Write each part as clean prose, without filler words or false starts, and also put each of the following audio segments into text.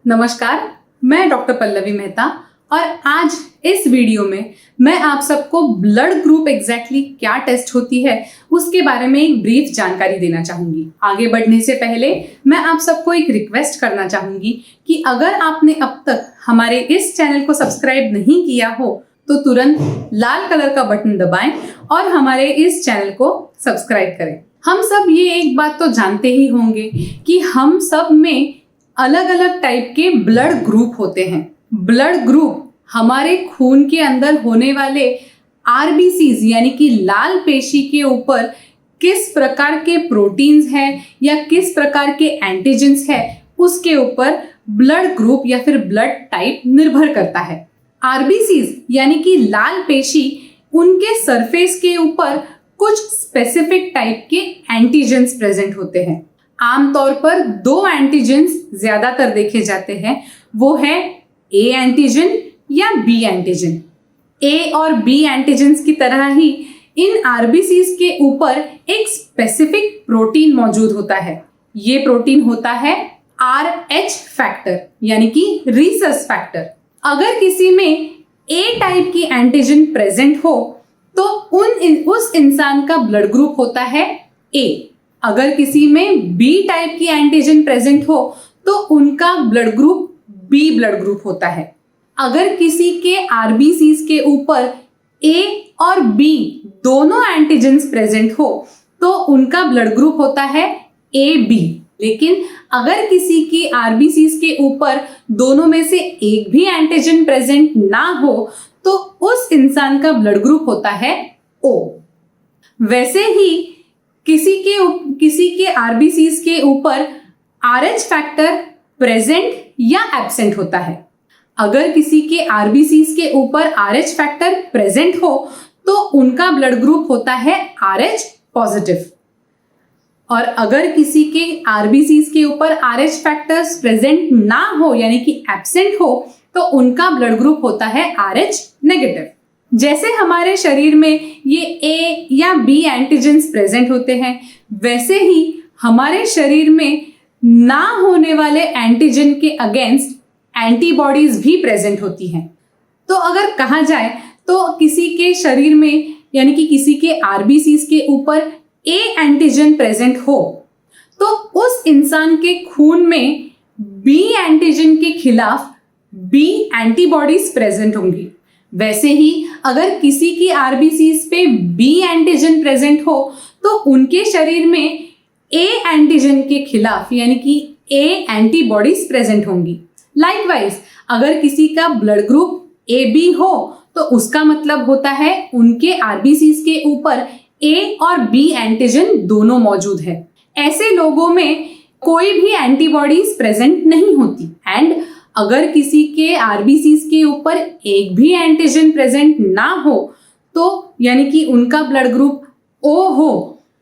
नमस्कार, मैं डॉक्टर पल्लवी मेहता और आज इस वीडियो में मैं आप सबको ब्लड ग्रुप एग्जैक्टली क्या टेस्ट होती है उसके बारे में एक ब्रीफ जानकारी देना चाहूंगी। आगे बढ़ने से पहले मैं आप सबको एक रिक्वेस्ट करना चाहूंगी कि अगर आपने अब तक हमारे इस चैनल को सब्सक्राइब नहीं किया हो तो तुरंत लाल कलर का बटन दबाएं और हमारे इस चैनल को सब्सक्राइब करें। हम सब ये एक बात तो जानते ही होंगे कि हम सब में अलग अलग टाइप के ब्लड ग्रुप होते हैं। ब्लड ग्रुप हमारे खून के अंदर होने वाले आरबीसीज यानी कि लाल पेशी के ऊपर किस प्रकार के प्रोटीन्स हैं या किस प्रकार के एंटीजेंस है उसके ऊपर ब्लड ग्रुप या फिर ब्लड टाइप निर्भर करता है। आरबीसीज यानी कि लाल पेशी, उनके सरफेस के ऊपर कुछ स्पेसिफिक टाइप के एंटीजेंस प्रेजेंट होते हैं। आमतौर पर दो एंटीजेंस ज्यादातर देखे जाते हैं, वो है ए एंटीजन या बी एंटीजन। ए और बी एंटीजेंस की तरह ही इन आरबीसीज के ऊपर एक स्पेसिफिक प्रोटीन मौजूद होता है। ये प्रोटीन होता है RH फैक्टर यानी कि रीसस फैक्टर। अगर किसी में ए टाइप की एंटीजन प्रेजेंट हो तो उस इंसान का ब्लड ग्रुप होता है ए। अगर किसी में बी टाइप की एंटीजन प्रेजेंट हो तो उनका blood group B blood group होता है। अगर किसी के आरबीसीज के ऊपर ए और बी दोनों एंटीजेंस प्रेजेंट हो तो उनका ब्लड ग्रुप होता है ए बी। लेकिन अगर किसी की आरबीसीज के ऊपर दोनों में से एक भी एंटीजन प्रेजेंट ना हो तो उस इंसान का ब्लड ग्रुप होता है ओ। वैसे ही किसी के आरबीसीज के ऊपर RH फैक्टर प्रेजेंट या एब्सेंट होता है। अगर किसी के आरबीसीज के ऊपर RH फैक्टर प्रेजेंट हो तो उनका ब्लड ग्रुप होता है RH पॉजिटिव। और अगर किसी के आरबीसीज के ऊपर RH फैक्टर्स प्रेजेंट ना हो यानी कि एब्सेंट हो तो उनका ब्लड ग्रुप होता है RH नेगेटिव। जैसे हमारे शरीर में ये ए या बी एंटीजेंस प्रेजेंट होते हैं, वैसे ही हमारे शरीर में ना होने वाले एंटीजन के अगेंस्ट एंटीबॉडीज भी प्रेजेंट होती हैं। तो अगर कहा जाए तो किसी के शरीर में यानी कि किसी के आरबीसीज के ऊपर ए एंटीजन प्रेजेंट हो तो उस इंसान के खून में बी एंटीजन के खिलाफ बी एंटीबॉडीज प्रेजेंट होंगी। वैसे ही अगर किसी की आरबीसीज पे बी एंटीजन प्रेजेंट हो तो उनके शरीर में ए एंटीजन के खिलाफ यानी कि ए एंटीबॉडीज प्रेजेंट होंगी। लाइकवाइज अगर किसी का ब्लड ग्रुप ए बी हो तो उसका मतलब होता है उनके आरबीसीज के ऊपर ए और बी एंटीजन दोनों मौजूद है। ऐसे लोगों में कोई भी एंटीबॉडीज प्रेजेंट नहीं होती। एंड अगर किसी के आरबीसीज के ऊपर एक भी एंटीजन प्रेजेंट ना हो तो यानी कि उनका ब्लड ग्रुप ओ हो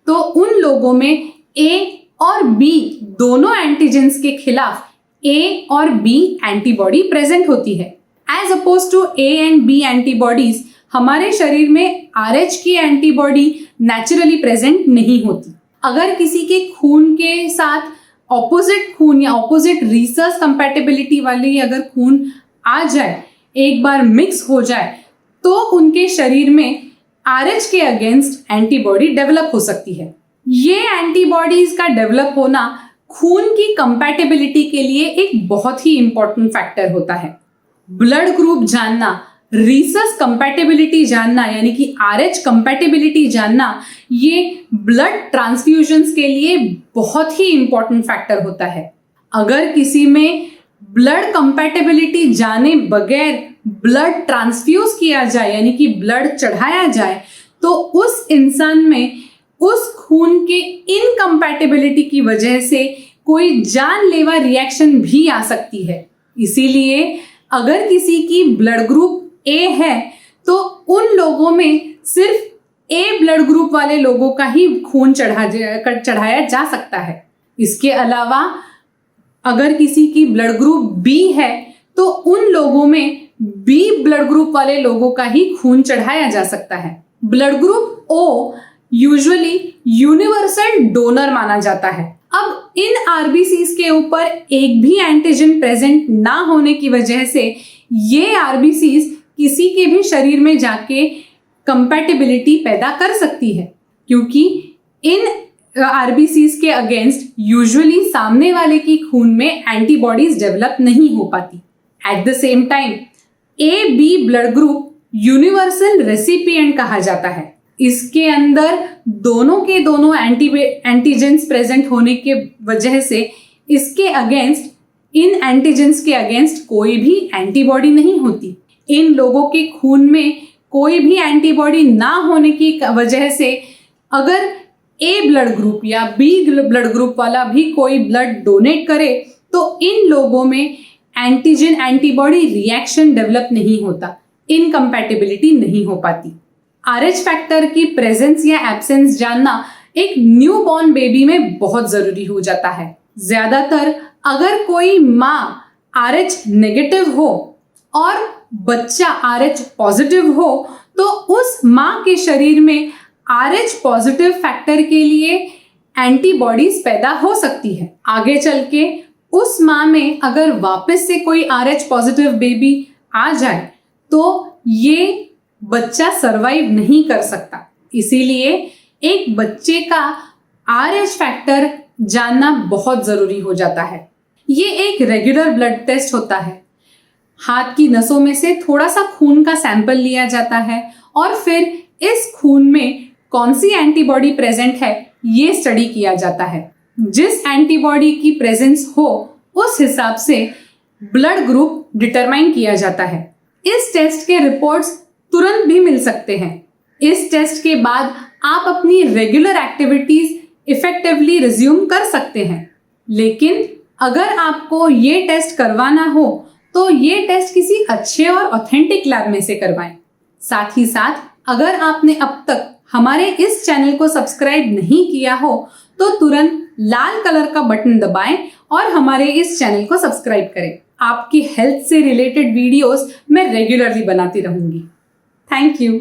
तो उन लोगों में ए और बी दोनों एंटीजेंस के खिलाफ ए और बी एंटीबॉडी प्रेजेंट होती है। As oppose to A and B antibodies हमारे शरीर में RH की एंटीबॉडी नेचुरली प्रेजेंट नहीं होती। अगर किसी के खून के साथ ऑपोजिट खून या ऑपोजिट रीसस कंपैटिबिलिटी वाली अगर खून आ जाए, एक बार मिक्स हो जाए तो उनके शरीर में RH के अगेंस्ट एंटीबॉडी डेवलप हो सकती है। ये एंटीबॉडीज का डेवलप होना खून की कंपैटिबिलिटी के लिए एक बहुत ही इंपॉर्टेंट फैक्टर होता है। ब्लड ग्रुप जानना, रीसस कंपैटिबिलिटी जानना यानी कि RH कंपैटिबिलिटी जानना, ये ब्लड ट्रांसफ्यूजन्स के लिए बहुत ही इंपॉर्टेंट फैक्टर होता है। अगर किसी में ब्लड कंपैटिबिलिटी जाने बगैर ब्लड ट्रांसफ्यूज किया जाए यानी कि ब्लड चढ़ाया जाए तो उस इंसान में उस खून के इनकम्पैटिबिलिटी की वजह से कोई जानलेवा रिएक्शन भी आ सकती है। इसीलिए अगर किसी की ब्लड ग्रुप ए है तो उन लोगों में सिर्फ ए ब्लड ग्रुप वाले लोगों का ही खून चढ़ाया जा सकता है। इसके अलावा अगर किसी की ब्लड ग्रुप बी है तो उन लोगों में बी ब्लड ग्रुप वाले लोगों का ही खून चढ़ाया जा सकता है। Blood group O usually universal donor माना जाता है। अब इन आरबीसीज के ऊपर एक भी एंटीजन प्रेजेंट ना होने की वजह से ये आरबीसीज किसी के भी शरीर में जाके कंपैटिबिलिटी पैदा कर सकती है, क्योंकि इन आरबीसीज के अगेंस्ट यूजुअली सामने वाले की खून में एंटीबॉडीज डेवलप नहीं हो पाती। At the same time A B blood group universal recipient कहा जाता है। इसके अंदर दोनों के दोनों एंटीजेंस प्रेजेंट होने के वजह से इसके अगेंस्ट, इन एंटीजेंस के अगेंस्ट कोई भी एंटीबॉडी नहीं होती। इन लोगों के खून में कोई भी एंटीबॉडी ना होने की वजह से अगर ए ब्लड ग्रुप या बी ब्लड ग्रुप वाला भी कोई ब्लड डोनेट करे तो इन लोगों में एंटीजन एंटीबॉडी रिएक्शन डेवलप नहीं होता, इनकम्पैटिबिलिटी नहीं हो पाती। RH फैक्टर की प्रेजेंस या एब्सेंस जानना एक न्यूबॉर्न बेबी में बहुत जरूरी हो जाता है। ज्यादातर अगर कोई माँ RH नेगेटिव हो और बच्चा RH पॉजिटिव हो तो उस माँ के शरीर में RH पॉजिटिव फैक्टर के लिए एंटीबॉडीज पैदा हो सकती है। आगे चल के उस माँ में अगर वापस से कोई RH पॉजिटिव बेबी आ जाए तो ये बच्चा सरवाइव नहीं कर सकता। इसीलिए एक बच्चे का RH फैक्टर जानना बहुत जरूरी हो जाता है। ये एक रेगुलर ब्लड टेस्ट होता है। हाथ की नसों में से थोड़ा सा खून का सैंपल लिया जाता है और फिर इस खून में कौन सी एंटीबॉडी प्रेजेंट है ये स्टडी किया जाता है। जिस एंटीबॉडी की प्रेजेंस हो उस हिसाब से ब्लड ग्रुप डिटरमाइन किया जाता है। इस टेस्ट के रिपोर्ट्स तुरंत भी मिल सकते हैं। इस टेस्ट के बाद आप अपनी रेगुलर एक्टिविटीज इफेक्टिवली रिज्यूम कर सकते हैं। लेकिन अगर आपको ये टेस्ट करवाना हो तो ये टेस्ट किसी अच्छे और ऑथेंटिक लैब में से करवाएं। साथ ही साथ अगर आपने अब तक हमारे इस चैनल को सब्सक्राइब नहीं किया हो तो तुरंत लाल कलर का बटन दबाएं और हमारे इस चैनल को सब्सक्राइब करें। आपकी हेल्थ से रिलेटेड वीडियोस मैं रेगुलरली बनाती रहूंगी। Thank you.